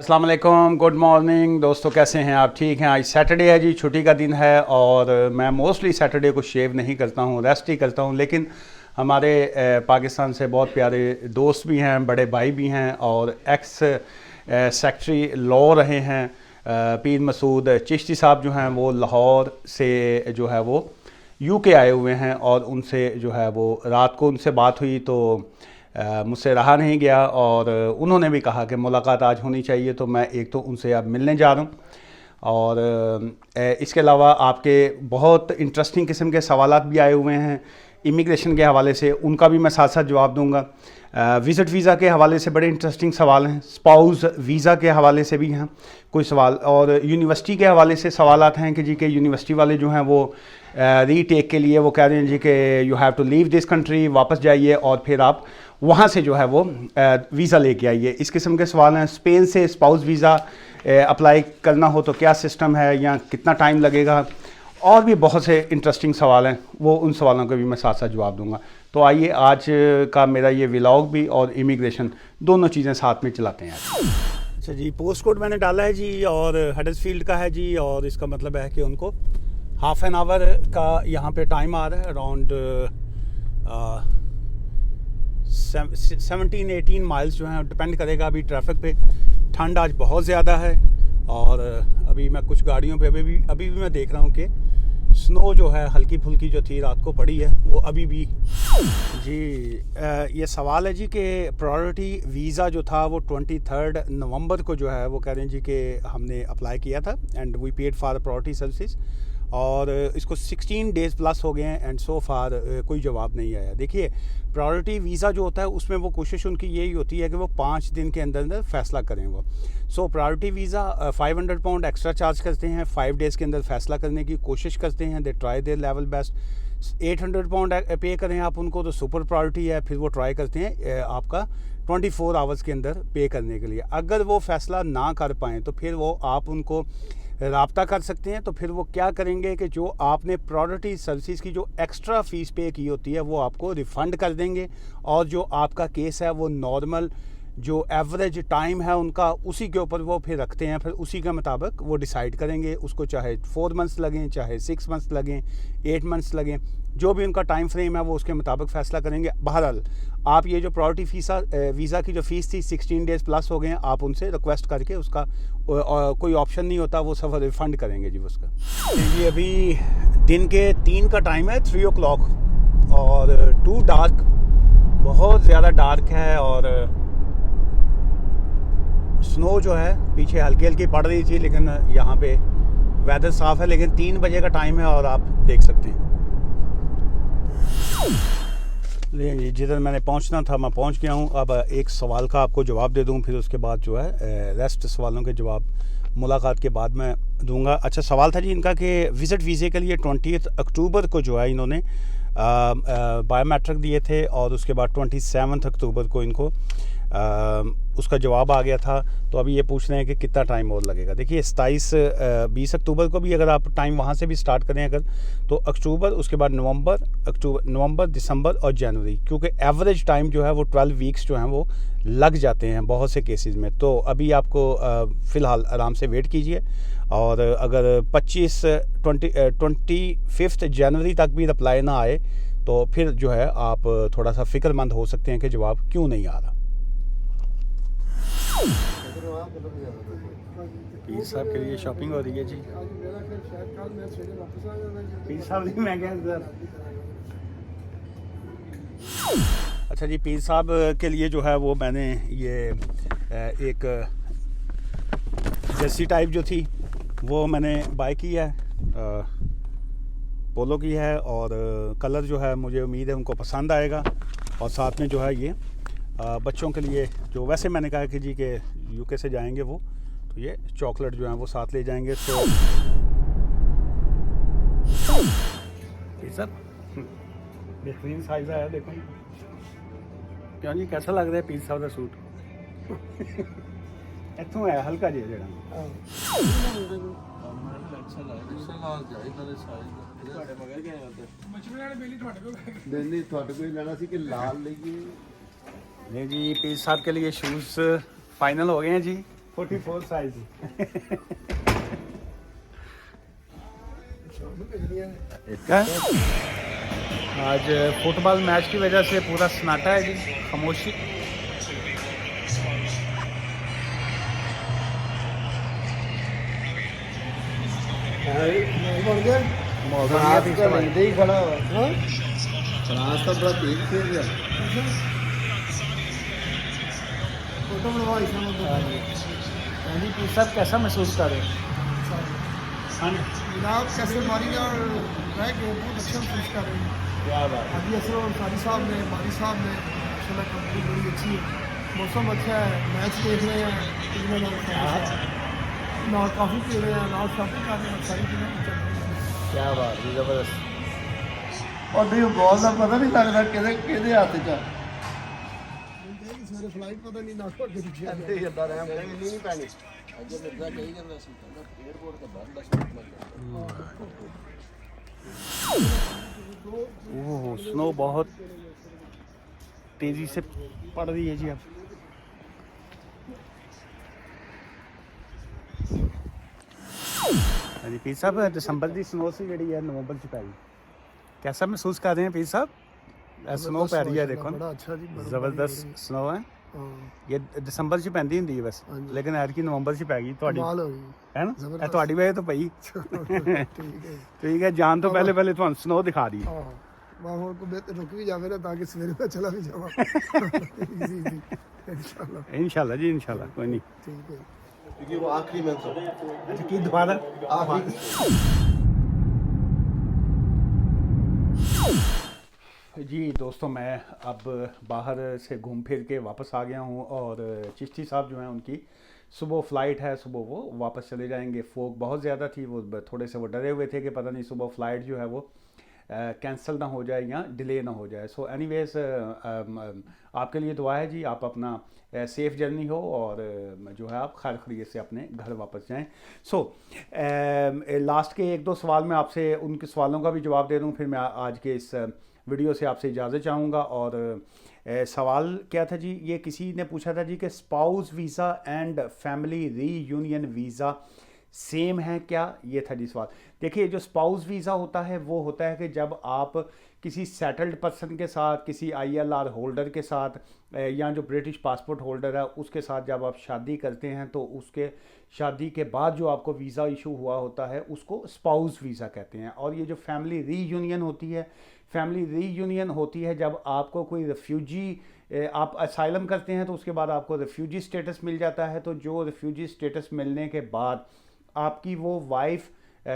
अस्सलाम वालेकुम, good morning दोस्तों, कैसे हैं आप? ठीक हैं। आज सैटरडे है जी, छुट्टी का दिन है और मैं मोस्टली सैटरडे को शेव नहीं करता हूँ, रेस्ट ही करता हूँ। लेकिन हमारे पाकिस्तान से बहुत प्यारे दोस्त भी हैं, बड़े भाई भी हैं और एक्स सेक्रेटरी लॉ रहे हैं पीर मसूद चिश्ती साहब जो हैं, वो लाहौर से जो है वो यूके आए हुए हैं और उनसे जो है वो रात को उनसे बात हुई तो मुझसे रहा नहीं गया और उन्होंने भी कहा कि मुलाकात आज होनी चाहिए, तो मैं एक तो उनसे अब मिलने जा रहा हूँ और इसके अलावा आपके बहुत इंटरेस्टिंग किस्म के सवालात भी आए हुए हैं इमिग्रेशन के हवाले से, उनका भी मैं साथ साथ जवाब दूंगा। विज़िट वीज़ा के हवाले से बड़े इंटरेस्टिंग सवाल हैं, स्पाउस वीज़ा के हवाले से भी हैं कोई सवाल, और यूनिवर्सिटी के हवाले से सवालात हैं कि जी के यूनिवर्सिटी वाले जो हैं वो रीटेक के लिए वो कह रहे हैं जी कि you have to leave this country, वापस जाइए और फिर आप वहाँ से जो है वो वीज़ा लेके आइए। इस किस्म के सवाल हैं। स्पेन से स्पाउस वीज़ा अप्लाई करना हो तो क्या सिस्टम है या कितना टाइम लगेगा, और भी बहुत से इंटरेस्टिंग सवाल हैं, वो उन सवालों के भी मैं साथ साथ जवाब दूंगा। तो आइए आज का मेरा ये व्लॉग भी और इमिग्रेशन दोनों चीज़ें साथ में चलाते हैं। अच्छा जी, पोस्ट कोड मैंने डाला है जी और हडर्सफील्ड का है जी, और इसका मतलब है कि उनको हाफ़ एन आवर का यहाँ पे टाइम आ रहा है, अराउंड 17-18 माइल्स जो हैं, डिपेंड करेगा अभी ट्रैफिक पे। ठंड आज बहुत ज़्यादा है और अभी मैं कुछ गाड़ियों पे अभी भी मैं देख रहा हूँ कि स्नो जो है हल्की फुल्की जो थी रात को पड़ी है वो अभी भी जी। ये सवाल है जी कि प्रायोरिटी वीज़ा जो था वो 23 नवंबर को जो है वो कह रहे हैं जी कि हमने अप्लाई किया था and we paid for priority services, और इसको 16 डेज़ प्लस हो गए हैं एंड सो फार कोई जवाब नहीं आया। देखिए, प्रायोरिटी वीज़ा जो होता है उसमें वो कोशिश उनकी यही होती है कि वो 5 दिन के अंदर अंदर फ़ैसला करें वो। So priority visa 500 pound extra charge करते हैं, 5 डेज़ के अंदर फ़ैसला करने की कोशिश करते हैं, they try their level best. 800 pound पे करें आप उनको तो सुपर प्रायोरिटी है, फिर वो ट्राई करते हैं आपका 24 आवर्स के अंदर पे करने के लिए। अगर वो फ़ैसला ना कर पाएँ तो फिर वो आप उनको राब्ता कर सकते हैं। तो फिर वो क्या करेंगे कि जो आपने प्रायोरिटी सर्विसेज की जो एक्स्ट्रा फ़ीस पे की होती है वो आपको रिफ़ंड कर देंगे, और जो आपका केस है वो नॉर्मल जो एवरेज टाइम है उनका उसी के ऊपर वो फिर रखते हैं, फिर उसी के मुताबिक वो डिसाइड करेंगे। उसको चाहे 4 मंथ्स लगें, चाहे 6 मंथ्स लगें, 8 मंथ्स लगें, जो भी उनका टाइम फ्रेम है वो उसके मुताबिक फ़ैसला करेंगे। बहरहाल आप ये जो प्रायोरिटी वीज़ा की जो फ़ीस थी 16 डेज़ प्लस हो गए हैं, आप उनसे रिक्वेस्ट करके उसका कोई ऑप्शन नहीं होता, वो सब रिफ़ंड करेंगे जी उसका। ये अभी दिन के 3 का टाइम है, 3 o'clock, और टू डार्क, बहुत ज़्यादा डार्क है और स्नो जो है पीछे हल्की हल्की पड़ रही थी, लेकिन यहाँ पे वेदर साफ़ है। लेकिन 3 बजे का टाइम है और आप देख सकते हैं जिधर मैंने पहुँचना था मैं पहुँच गया हूँ। अब एक सवाल का आपको जवाब दे दूँ, फिर उसके बाद जो है रेस्ट सवालों के जवाब मुलाकात के बाद मैं दूंगा। अच्छा, सवाल था जी इनका कि विज़िट वीज़े के लिए 20 अक्टूबर को जो है इन्होंने बायोमेट्रिक दिए थे और उसके बाद 27 अक्टूबर को इनको उसका जवाब आ गया था। तो अभी ये पूछ रहे हैं कि कितना टाइम और लगेगा। देखिए 20 अक्टूबर को भी अगर आप टाइम वहाँ से भी स्टार्ट करें अगर, तो अक्टूबर, उसके बाद नवंबर, दिसंबर और जनवरी, क्योंकि एवरेज टाइम जो है वो 12 वीक्स जो हैं वो लग जाते हैं बहुत से केसेस में। तो अभी आपको फ़िलहाल आराम से वेट कीजिए, और अगर 25 जनवरी तक भी रिप्लाई ना आए तो फिर जो है आप थोड़ा सा फ़िक्रमंद हो सकते हैं कि जवाब क्यों नहीं आ रहा। पीर साहब के लिए शॉपिंग हो रही है जी। पीर साहब नहीं, मैं क्या। अच्छा जी, पीर साहब के लिए जो है वो मैंने ये एक जर्सी टाइप जो थी वो मैंने बाय की है, पोलो की है, और कलर जो है मुझे उम्मीद है उनको पसंद आएगा। और साथ में जो है ये बच्चों के लिए जो वैसे मैंने कहा कि जी के यूके से जाएंगे वो, तो ये चॉकलेट जो है वो साथ ले जाएंगे। तो सर बेहतरीन साइज़ है, देखो क्यों जी, कैसा लग रहा है पीर साहब का सूट? इतों है हल्का जी जरा नहीं जी, पीर साहब के लिए शूज़ फाइनल हो गए हैं जी, 44 साइज क्या आज फुटबॉल मैच की वजह से पूरा सन्नाटा है जी, खामोशी। ही खड़ा हुआ फ्रांस तो बड़ा तेज खेल रहा फोटो बनवाई सब कैसा महसूस कर रहे हैं? जनाब कैसे मारी और रह गए बहुत अच्छा महसूस कर रहे हैं। क्या बात अभी असर अंसारी साहब ने बारी साहब ने माशाल्लाह कंपनी बड़ी अच्छी है, मौसम अच्छा है, मैच देख रहे हैं, ना काफ़ी पी रहे हैं, ना शॉपिंग कर रहे हैं, सारी चीज़ें चल रही हैं। क्या बात है, ज़बरदस्त। और नहीं बॉल का पता नहीं लगता किहदे हत्थ च सवेरे फ्लाइट पता नहीं नाक के पीछे आ अंदे जंदा रहम नहीं पैनी अजे लगदा कही जंदा सी एयरपोर्ट ते बंद ओह स्नो बहुत तेज़ी से पड़ रही है जी अब। हाँ जी पीर साहब, दिसंबर की स्नो सी जी है नवंबर च पै गई, कैसा महसूस कर रहे हैं पीर साहब? स्नो पै रही है, देखो बड़ा अच्छा जी, बर्फबारी ज़बरदस्त स्नो है। हाँ, ये दिसंबर च पैंदी हुंदी है बस, ਹਾਂਜੀ। लेकिन ऐतकी नवंबर च पै गई ਤੁਹਾਡੀ, कमाल हो गई। है ना? ज़बरदस्त। ਇਹ ਤੁਹਾਡੀ वजह तो पई। ठीक है ठीक है, जान तो पहले पहले ਤੁਹਾਨੂੰ स्नो दिखा दी। हाँ मैं और को बेहतर रुक भी जावे ना ताकि सवेरे में चला भी जावा इंशाल्लाह। इंशाल्लाह जी इंशाल्लाह, कोई नहीं। ठीक है क्योंकि वो आखिरी मैच है अच्छा की दोबारा आखिरी जी दोस्तों, मैं अब बाहर से घूम फिर के वापस आ गया हूँ और चिश्ती साहब जो हैं उनकी सुबह फ़्लाइट है, सुबह वो वापस चले जाएंगे। फोग बहुत ज़्यादा थी, वो थोड़े से वो डरे हुए थे कि पता नहीं सुबह फ़्लाइट जो है वो कैंसिल ना हो जाए या डिले ना हो जाए। सो एनीवेज आपके लिए दुआ है जी, आप अपना सेफ़ जर्नी हो और जो है आप खैर खैरियत से अपने घर वापस जाएं। सो लास्ट के एक दो सवाल मैं आपसे उनके सवालों का भी जवाब दे दूं, फिर मैं आज के इस वीडियो से आपसे इजाज़त चाहूँगा। और सवाल क्या था जी, ये किसी ने पूछा था जी कि spouse visa and family reunion visa same है क्या? ये था जी सवाल। देखिए जो स्पाउस वीज़ा होता है वो होता है कि जब आप किसी सेटल्ड पर्सन के साथ, किसी ILR होल्डर के साथ या जो ब्रिटिश पासपोर्ट होल्डर है उसके साथ जब आप शादी करते हैं तो उसके शादी के बाद जो आपको वीज़ा इशू हुआ होता है उसको स्पाउस वीज़ा कहते हैं। और ये जो फैमिली रीयूनियन होती है, फैमिली रीयूनियन होती है जब आपको कोई रेफ्यूजी, आप असाइलम करते हैं तो उसके बाद आपको रेफ्यूजी स्टेटस मिल जाता है। तो जो रेफ्यूजी स्टेटस मिलने के बाद आपकी वो वाइफ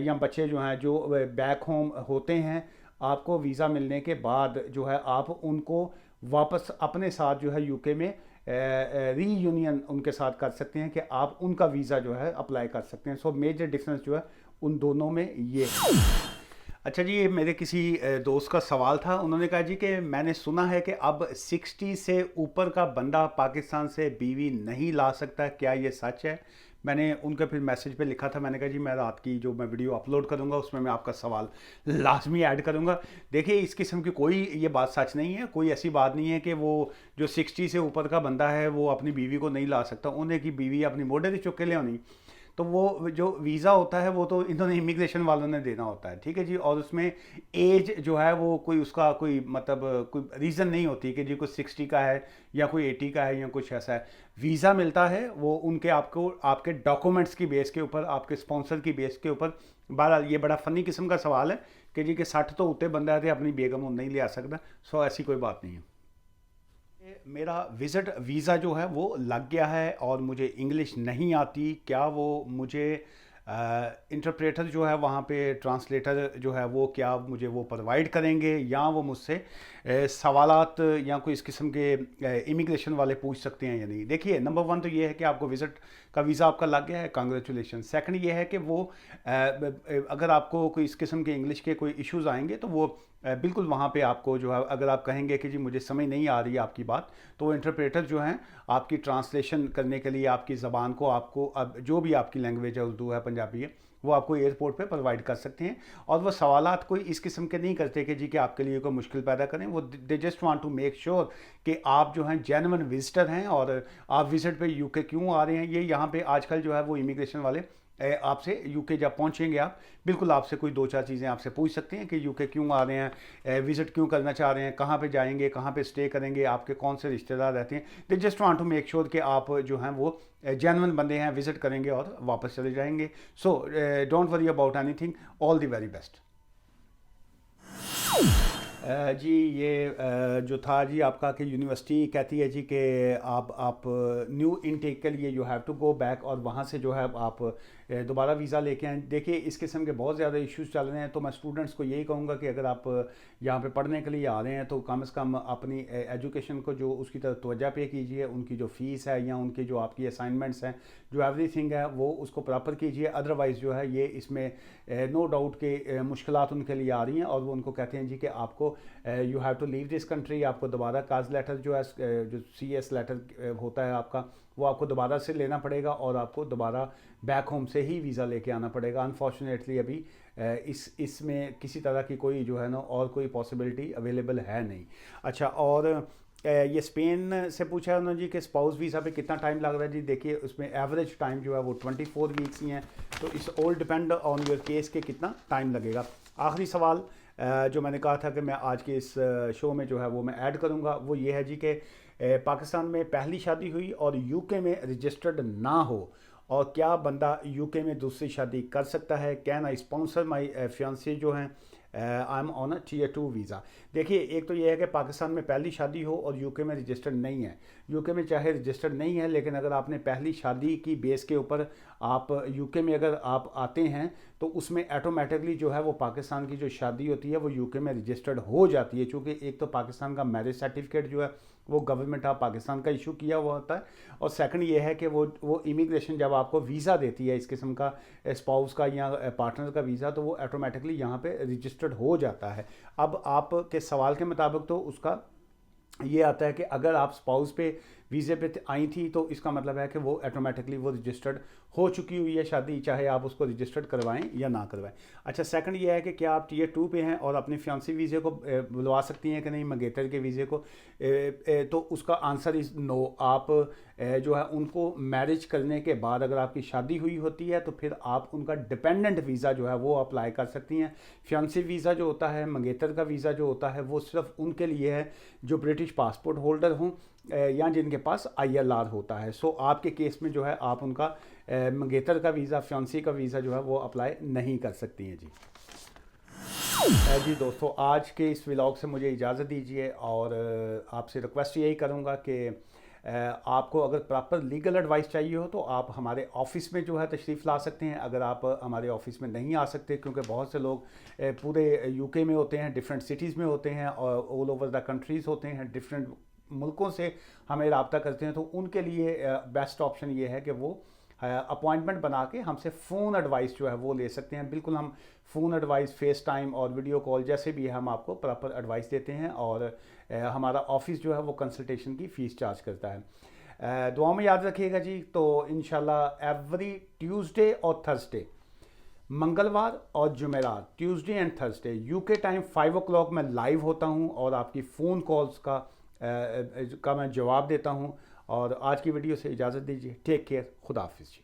या बच्चे जो हैं जो बैक होम होते हैं, आपको वीज़ा मिलने के बाद जो है आप उनको वापस अपने साथ जो है UK में रीयूनियन उनके साथ कर सकते हैं कि आप उनका वीज़ा जो है अप्लाई कर सकते हैं। सो मेजर डिफरेंस जो है उन दोनों में ये है। अच्छा जी, ये मेरे किसी दोस्त का सवाल था, उन्होंने कहा जी कि मैंने सुना है कि अब 60 से ऊपर का बंदा पाकिस्तान से बीवी नहीं ला सकता, क्या ये सच है? मैंने उनके फिर मैसेज पे लिखा था, मैंने कहा जी मैं रात की जो मैं वीडियो अपलोड करूंगा उसमें मैं आपका सवाल लाजमी ऐड करूंगा। देखिए इस किस्म की कोई ये बात सच नहीं है, कोई ऐसी बात नहीं है कि वो जो 60 से ऊपर का बंदा है वो अपनी बीवी को नहीं ला सकता। उन्हें की बीवी अपनी मोढ़े से चुक के ले आनी, तो वो जो वीज़ा होता है वो तो इन्होंने इमिग्रेशन वालों ने देना होता है, ठीक है जी। और उसमें एज जो है वो कोई उसका कोई मतलब कोई रीज़न नहीं होती कि जी कुछ 60 का है या कोई 80 का है या कुछ ऐसा है। वीज़ा मिलता है वो उनके आपको आपके डॉक्यूमेंट्स की बेस के ऊपर, आपके स्पॉन्सर की बेस के ऊपर। बहरहाल ये बड़ा फ़नी किस्म का सवाल है कि जी कि 60 तो उत्ते बंदा है तो अपनी बेगम नहीं ले आ सकता। सो ऐसी कोई बात नहीं है। मेरा विज़िट वीज़ा जो है वो लग गया है और मुझे इंग्लिश नहीं आती, क्या वो मुझे इंटरप्रेटर जो है वहाँ पे ट्रांसलेटर जो है वो क्या मुझे वो प्रोवाइड करेंगे या वो मुझसे सवालात या कोई इस किस्म के इमिग्रेशन वाले पूछ सकते हैं या नहीं? देखिए नंबर 1 तो ये है कि आपको विज़िट का वीज़ा आपका लग गया है, कांग्रेचुलेशन। सेकंड ये है कि वो अगर आपको कोई इस किस्म के इंग्लिश के कोई इश्यूज़ आएंगे तो वो बिल्कुल वहाँ पे आपको जो है, अगर आप कहेंगे कि जी मुझे समझ नहीं आ रही है आपकी बात, तो वो इंटरप्रेटर जो हैं आपकी ट्रांसलेशन करने के लिए आपकी ज़बान को, आपको अब जो भी आपकी लैंग्वेज है, उर्दू है, पंजाबी है, वो आपको एयरपोर्ट पे प्रोवाइड कर सकते हैं। और वो सवालात कोई इस किस्म के नहीं करते कि जी कि आपके लिए कोई मुश्किल पैदा करें। वो they just want to make sure कि आप जो हैं जेन्युइन विजिटर हैं और आप विजिट पे यूके क्यों आ रहे हैं। ये यहाँ पे आजकल जो है वो इमिग्रेशन वाले आपसे यूके जब पहुंचेंगे आप बिल्कुल आपसे कोई 2-4 चीज़ें आपसे पूछ सकते हैं कि यूके क्यों आ रहे हैं, विज़िट क्यों करना चाह रहे हैं, कहाँ पे जाएंगे, कहाँ पे स्टे करेंगे, आपके कौन से रिश्तेदार रहते हैं। They just want to make sure कि आप जो हैं वो जेन्युइन बंदे हैं, विज़िट करेंगे और वापस चले जाएंगे। So don't worry about anything, all the very best. जी ये जो था जी आपका कि यूनिवर्सिटी कहती है जी कि आप न्यू इनटेक के लिए you have to go back और वहाँ से जो है आप दोबारा वीज़ा लेके आएँ। देखिए इस किस्म के बहुत ज़्यादा इश्यूज़ चल रहे हैं, तो मैं स्टूडेंट्स को यही कहूँगा कि अगर आप यहाँ पे पढ़ने के लिए आ रहे हैं तो कम से कम अपनी एजुकेशन को जो उसकी तरफ तवज्जो पे कीजिए, उनकी जो फ़ीस है या उनकी जो आपकी असाइनमेंट्स हैं, जो एवरीथिंग है वो उसको प्रॉपर कीजिए। अदरवाइज़ जो है ये इसमें नो डाउट के मुश्किलात उनके लिए आ रही हैं और वो उनको कहते हैं जी कि आपको you have to leave this country. आपको दोबारा काज लेटर जो है जो CS लेटर होता है आपका, वो आपको दोबारा से लेना पड़ेगा और आपको दोबारा बैक होम से ही वीज़ा लेके आना पड़ेगा। अनफॉर्चुनेटली अभी इसमें किसी तरह की कोई जो है ना और कोई पॉसिबिलिटी अवेलेबल है नहीं। अच्छा, और ये स्पेन से पूछा है उन्होंने जी कि स्पाउस वीज़ा पे कितना टाइम लग रहा है। जी देखिए उसमें एवरेज टाइम जो है वो 24 वीक्स ही हैं, तो इस all depend on your case के कितना टाइम लगेगा। आखिरी सवाल जो मैंने कहा था कि मैं आज के इस शो में जो है वो मैं ऐड करूँगा, वो ये है जी कि पाकिस्तान में पहली शादी हुई और यूके में रजिस्टर्ड ना हो, और क्या बंदा यूके में दूसरी शादी कर सकता है। Can I sponsor my fiancée जो हैं I am on a Tier 2 visa. देखिए एक तो ये है कि पाकिस्तान में पहली शादी हो और यूके में रजिस्टर्ड नहीं है। यूके में चाहे रजिस्टर्ड नहीं है, लेकिन अगर आपने पहली शादी की बेस के ऊपर आप यूके में अगर आप आते हैं तो उसमें ऑटोमेटिकली जो है वो पाकिस्तान की जो शादी होती है वो यूके में रजिस्टर्ड हो जाती है। चूँकि एक तो पाकिस्तान का मैरिज सर्टिफिकेट जो है वो गवर्नमेंट ऑफ पाकिस्तान का इशू किया हुआ होता है, और सेकंड ये है कि वो इमिग्रेशन जब आपको वीज़ा देती है इस किस्म का स्पाउस का या पार्टनर का वीज़ा, तो वो ऑटोमेटिकली यहाँ पे रजिस्टर्ड हो जाता है। अब आपके सवाल के मुताबिक तो उसका ये आता है कि अगर आप स्पाउस पे वीज़े पे आई थी तो इसका मतलब है कि वो ऑटोमेटिकली वो रजिस्टर्ड हो चुकी हुई है शादी, चाहे आप उसको रजिस्टर्ड करवाएं या ना करवाएं। अच्छा, सेकंड ये है कि क्या आप Tier 2 पे हैं और अपने फियांसी वीज़े को बुलवा सकती हैं कि नहीं, मंगेतर के वीज़े को। तो उसका आंसर इज़ नो। आप जो है उनको मैरिज करने के बाद अगर आपकी शादी हुई होती है तो फिर आप उनका डिपेंडेंट वीज़ा जो है वो अप्लाई कर सकती हैं। फियांसी वीज़ा जो होता है, मंगेतर का वीज़ा जो होता है, वो सिर्फ उनके लिए है जो ब्रिटिश पासपोर्ट होल्डर हों या जिनके पास ILR होता है। सो आपके केस में जो है आप उनका मंगेतर का वीज़ा, फियांसी का वीज़ा जो है वो अप्लाई नहीं कर सकती हैं। जी दोस्तों, आज के इस व्लॉग से मुझे इजाज़त दीजिए और आपसे रिक्वेस्ट यही करूँगा कि आपको अगर प्रॉपर लीगल एडवाइस चाहिए हो तो आप हमारे ऑफ़िस में जो है तशरीफ़ ला सकते हैं। अगर आप हमारे ऑफ़िस में नहीं आ सकते, क्योंकि बहुत से लोग पूरे UK में होते हैं, डिफरेंट सिटीज़ में होते हैं और ऑल ओवर द कंट्रीज़ होते हैं, डिफरेंट मुल्कों से हमें रब्ता करते हैं, तो उनके लिए बेस्ट ऑप्शन ये है कि वो अपॉइंटमेंट बना के हमसे फ़ोन एडवाइस जो है वो ले सकते हैं। बिल्कुल हम फ़ोन एडवाइस, फेस टाइम और वीडियो कॉल जैसे भी है हम आपको प्रॉपर एडवाइस देते हैं, और हमारा ऑफिस जो है वो कंसल्टेशन की फ़ीस चार्ज करता है। दुआ में याद रखिएगा जी। तो इंशाल्लाह एवरी ट्यूसडे और थर्सडे, मंगलवार और जुमेरात, Tuesday and Thursday UK time 5 o'clock मैं लाइव होता हूँ और आपकी फ़ोन कॉल्स का मैं जवाब देता हूँ। और आज की वीडियो से इजाज़त दीजिए। टेक केयर, खुदा हाफिज़ जी।